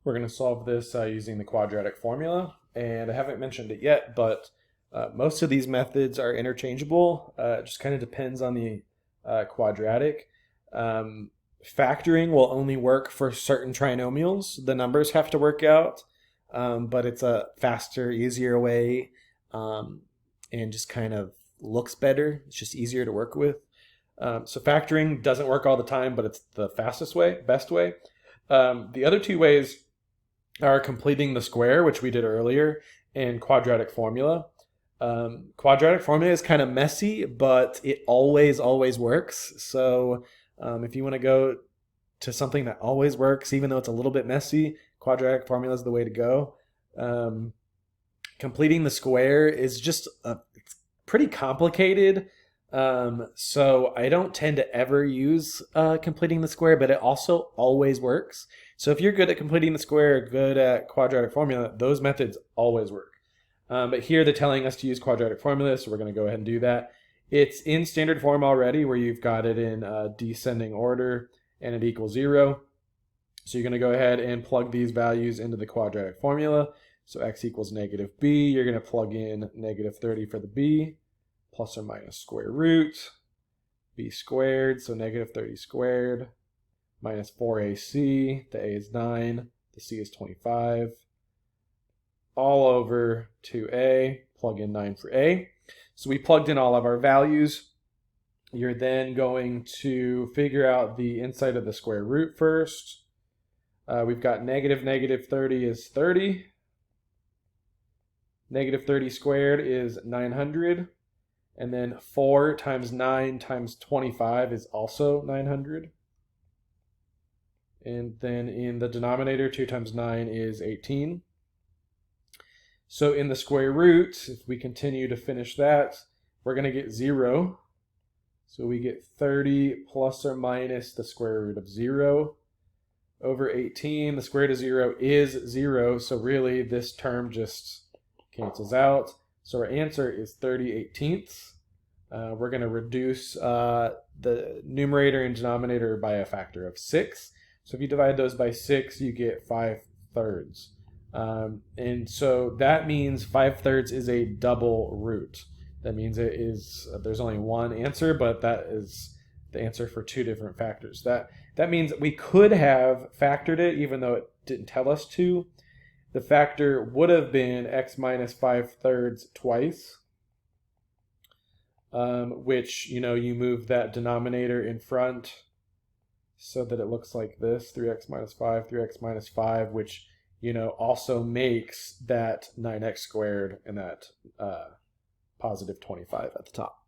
We're going to solve this using the quadratic formula, and I haven't mentioned it yet, but most of these methods are interchangeable. It just kind of depends on the quadratic. Factoring will only work for certain trinomials. The numbers have to work out, but it's a faster, easier way, and just kind of looks better. It's just easier to work with. So factoring doesn't work all the time, but it's the fastest way, best way. The other two ways are completing the square, which we did earlier, and quadratic formula. Quadratic formula is kind of messy, but it always works. So if you want to go to something that always works, even though it's a little bit messy, quadratic formula is the way to go. Completing the square is just it's pretty complicated. So I don't tend to ever use completing the square, but it also always works. So if you're good at completing the square, good at quadratic formula, those methods always work. But here they're telling us to use quadratic formula, so we're going to go ahead and do that. It's in standard form already, where you've got it in descending order, and it equals 0. So you're going to go ahead and plug these values into the quadratic formula. So x equals negative b. You're going to plug in negative 30 for the b, plus or minus square root b squared, so negative 30 squared, minus 4ac, the a is 9, the c is 25, all over 2a, plug in 9 for a. So we plugged in all of our values. You're then going to figure out the inside of the square root first. We've got negative 30 is 30. Negative 30 squared is 900. And then 4 times 9 times 25 is also 900. And then in the denominator, 2 times 9 is 18. So in the square root, if we continue to finish that, we're going to get 0. So we get 30 plus or minus the square root of 0 over 18. The square root of 0 is 0, so really this term just cancels out. So our answer is 30/18. We're going to reduce the numerator and denominator by a factor of 6. So if you divide those by 6, you get 5/3. And so that means 5/3 is a double root. That means it is there's only one answer, but that is the answer for two different factors. That means we could have factored it even though it didn't tell us to. The factor would have been x minus 5/3 twice, which, you move that denominator in front so that it looks like this, 3x minus 5, 3x minus 5, which, also makes that 9x squared and that positive 25 at the top.